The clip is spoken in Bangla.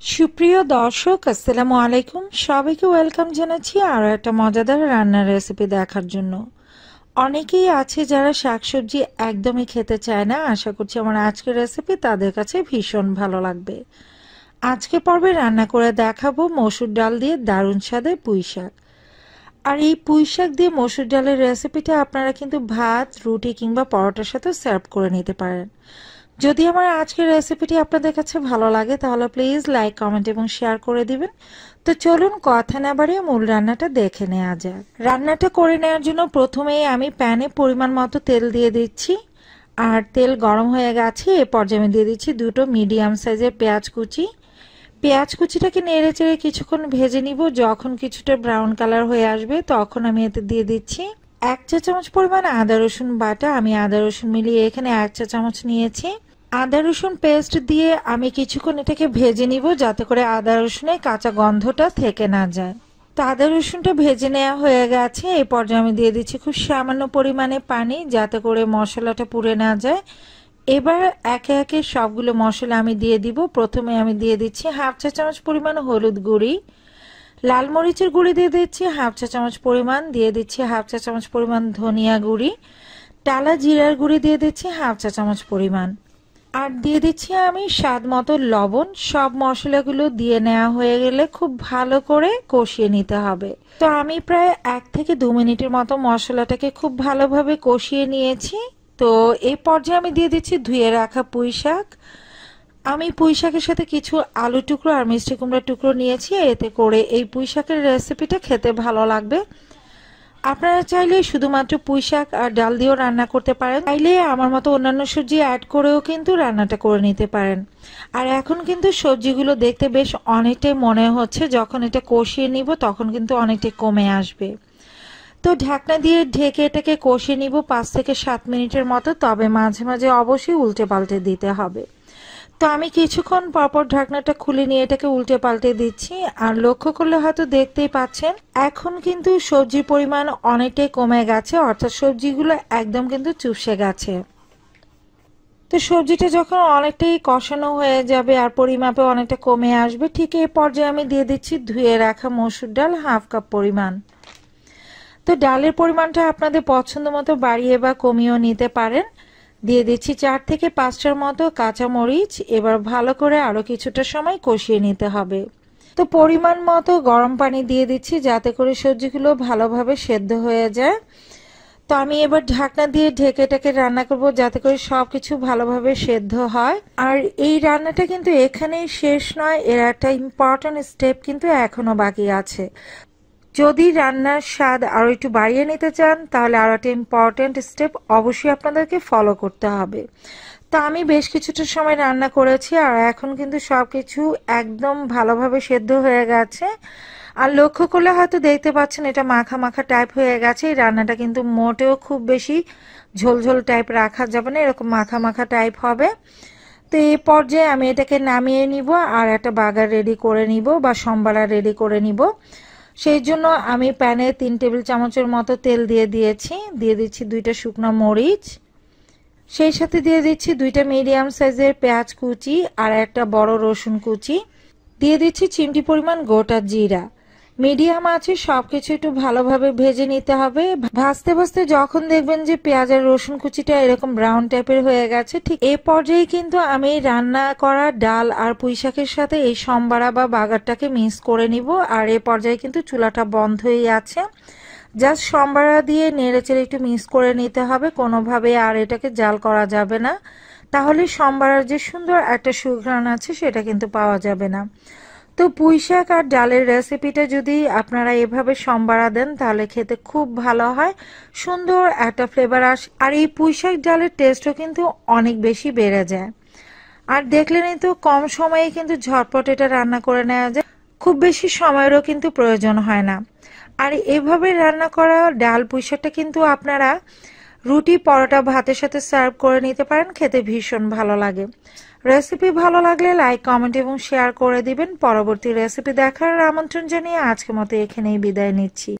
সুপ্রিয় দর্শক, আসসালামু আলাইকুম। সবাইকে ওয়েলকাম জানাচ্ছি আরও একটা মজাদার রান্নার রেসিপি দেখার জন্য। অনেকেই আছে যারা শাকসবজি একদমই খেতে চায় না। আশা করছি আমার আজকের রেসিপি তাদের কাছে ভীষণ ভালো লাগবে। আজকে পর্বে রান্না করে দেখাবো মসুর ডাল দিয়ে দারুণ স্বাদের পুঁই শাক। আর এই পুঁই শাক দিয়ে মসুর ডালের রেসিপিটা আপনারা কিন্তু ভাত, রুটি কিংবা পরোটার সাথে সার্ভ করে নিতে পারেন। যদি আমার আজকের রেসিপিটি আপনাদের কাছে ভালো লাগে তাহলে প্লিজ লাইক, কমেন্ট এবং শেয়ার করে দিবেন। তো চলুন কথা না বাড়িয়ে মূল রান্নাটা দেখে নেওয়া যাক। রান্নাটা করে নেওয়ার জন্য প্রথমেই আমি প্যানে পরিমাণ মতো তেল দিয়ে দিচ্ছি। আর তেল গরম হয়ে গেছে, এ পর্যায়ে আমি দিয়ে দিচ্ছি দুটো মিডিয়াম সাইজের পেঁয়াজ কুচি। পেঁয়াজ কুচিটাকে নেড়ে চেড়ে কিছুক্ষণ ভেজে নিব। যখন কিছুটা ব্রাউন কালার হয়ে আসবে তখন আমি এতে দিয়ে দিচ্ছি 1 চা চামচ পরিমাণ আদা রসুন বাটা। আমি আদা রসুন মিলিয়ে এখানে 1 চা চামচ নিয়েছি। আদা রসুন পেস্ট দিয়ে আমি কিছুক্ষণ এটাকে ভেজে নিব যাতে করে আদা রসুনের কাঁচা গন্ধটা থেকে না যায়। তো আদা রসুনটা ভেজে নেওয়া হয়ে গেছে। এই পর্যায়ে আমি দিয়ে দিচ্ছি খুব সামান্য পরিমাণে পানি যাতে করে মশলাটা পুড়ে না যায়। এবার একে একে সবগুলো মশলা আমি দিয়ে দিব। প্রথমে আমি দিয়ে দিচ্ছি 1/2 চা চামচ পরিমাণ হলুদ গুঁড়ি, লাল মরিচের গুঁড়ি দিয়ে দিচ্ছি 1/2 চা চামচ পরিমাণ, দিয়ে দিচ্ছি 1/2 চা চামচ পরিমাণ ধনিয়া গুঁড়ি, টালা জিরার গুঁড়ি দিয়ে দিচ্ছি 1/2 চা চামচ পরিমাণ, আর দিয়ে দিচ্ছি আমি স্বাদ মতো লবণ। সব মশলাগুলো দিয়ে নেওয়া হয়ে গেলে খুব ভালো করে কষিয়ে নিতে হবে। তো আমি প্রায় 1 থেকে 2 মিনিটের মতো মশলাটাকে খুব ভালোভাবে কষিয়ে নিয়েছি। তো এই পর্যায়ে আমি দিয়ে দিচ্ছি ধুয়ে রাখা পুঁই শাক। আমি পুঁই শাকের সাথে কিছু আলু টুকরো আর মিষ্টি কুমড়ার টুকরো নিয়েছি। এতে করে এই পুঁই শাকের রেসিপিটা খেতে ভালো লাগবে। আপনারা চাইলে শুধুমাত্র পুঁই শাক আর ডাল দিয়েও রান্না করতে পারেন, চাইলে আমার মতো অন্যান্য সবজি অ্যাড করেও কিন্তু রান্নাটা করে নিতে পারেন। আর এখন কিন্তু সবজিগুলো দেখতে বেশ অনেকটাই মনে হচ্ছে, যখন এটা কষিয়ে নিব তখন কিন্তু অনেকটাই কমে আসবে। তো ঢাকনা দিয়ে ঢেকে এটাকে কষিয়ে নিব 5 থেকে 7 মিনিটের মতো। তবে মাঝে মাঝে অবশ্যই উল্টে পাল্টে দিতে হবে। তো আমি কিছুক্ষণ পরপর ঢাকনাটা খুলে নিয়ে এটাকে উল্টে পাল্টে দিচ্ছি। আর লক্ষ্য করলে হয়তো দেখতেই পাচ্ছেন এখন কিন্তু সবজির পরিমাণ অনেকটাই কমে গেছে, অর্থাৎ সবজিগুলো একদম কিন্তু চুপসে গেছে। তো সবজিটা যখন অনেকটাই কষানো হয়ে যাবে আর পরিমাপে অনেকটা কমে আসবে, ঠিক এই পর্যায়ে আমি দিয়ে দিচ্ছি ধুয়ে রাখা মসুর ডাল 1/2 কাপ পরিমাণ। তো ডালের পরিমাণটা আপনাদের পছন্দ মতো বাড়িয়ে বা কমিয়েও নিতে পারেন। দিয়ে দিচ্ছি 4 থেকে 5টার মতো কাঁচামরিচ। এবার ভালো করে আরো কিছুটা সময় কষিয়ে নিতে হবে। তো পরিমাণ মতো গরম পানি দিয়ে দিচ্ছি যাতে করে সবজিগুলো ভালোভাবে সেদ্ধ হয়ে যায়। তো আমি এবার ঢাকনা দিয়ে ঢেকে এটাকে রান্না করব যাতে করে সবকিছু ভালোভাবে সেদ্ধ হয়। আর এই রান্নাটা কিন্তু এখানেই শেষ নয়, এর একটা ইম্পর্টেন্ট স্টেপ কিন্তু এখনো বাকি আছে। যদি রান্নার স্বাদ আরো একটু বাড়িয়ে নিতে চান তাহলে আরো একটা ইম্পর্টেন্ট স্টেপ অবশ্যই আপনাদেরকে ফলো করতে হবে। তো আমি বেশ কিছুটা সময় রান্না করেছি আর এখন কিন্তু সবকিছু একদম ভালোভাবে সেদ্ধ হয়ে গেছে। আর লক্ষ্য করলে হয়তো দেখতে পাচ্ছেন এটা মাখা মাখা টাইপ হয়ে গেছে। এই রান্নাটা কিন্তু মোটেও খুব বেশি ঝোলঝোল টাইপ রাখা যাবে না, এরকম মাখা মাখা টাইপ হবে। তো এই পর্যায়ে আমি এটাকে নামিয়ে নিব আর একটা বাগার রেডি করে নিব বা সম্বারা রেডি করে নিব। সেই জন্য আমি প্যানে 3 টেবিল চামচের মতো তেল দিয়ে দিয়েছি। দিয়ে দিচ্ছি 2টা শুকনো মরিচ, সেই সাথে দিয়ে দিচ্ছি 2টা মিডিয়াম সাইজের পেঁয়াজ কুচি আর একটা বড় রসুন কুচি। দিয়ে দিচ্ছি চিমটি পরিমাণ গোটা জিরা। মিডিয়াম আছে সবকিছু একটু ভালোভাবে ভেজে নিতে হবে। ভাজতে ভাজতে যখন দেখবেন যে পেঁয়াজ আর রসুন কুচিটা এরকম ব্রাউন টাইপের হয়ে গেছে, ঠিক এই পর্যায়ে কিন্তু আমি রান্না করা ডাল আর পুঁই শাকের সাথে এই সম্বারা বা বাগারটাকে মিক্স করে নিব। আর এই পর্যায়ে কিন্তু চুলাটা বন্ধই আছে। জাস্ট সম্বারা দিয়ে নেড়েচেড়ে একটু মিক্স করে নিতে হবে, কোনোভাবে আর এটাকে জাল করা যাবে না, তাহলে সম্বারার যে সুন্দর একটা সুঘ্রাণ আছে সেটা কিন্তু পাওয়া যাবে না। তো পুঁই শাক আর ডালের রেসিপিটা যদি আপনারা এভাবে সম্বারা দেন তাহলে খেতে খুব ভালো হয়, সুন্দর একটা ফ্লেভার আসে। আর এই পুঁই শাক ডালের টেস্টও কিন্তু অনেক বেশি বেড়ে যায়। আর দেখলেনই তো কম সময়ে কিন্তু ঝটপট এটা রান্না করে নেওয়া যায়, খুব বেশি সময়েরও কিন্তু প্রয়োজন হয় না। আর এভাবে রান্না করা ডাল পুঁই শাকটা কিন্তু আপনারা রুটি, পরোটা, ভাতের সাথে সার্ভ করে নিতে পারেন, খেতে ভীষণ ভালো লাগে। রেসিপি ভালো লাগলে লাইক, কমেন্ট এবং শেয়ার করে দিবেন। পরবর্তী রেসিপি দেখার আমন্ত্রণ জানিয়ে আজকের মতো এখানেই বিদায় নিচ্ছি।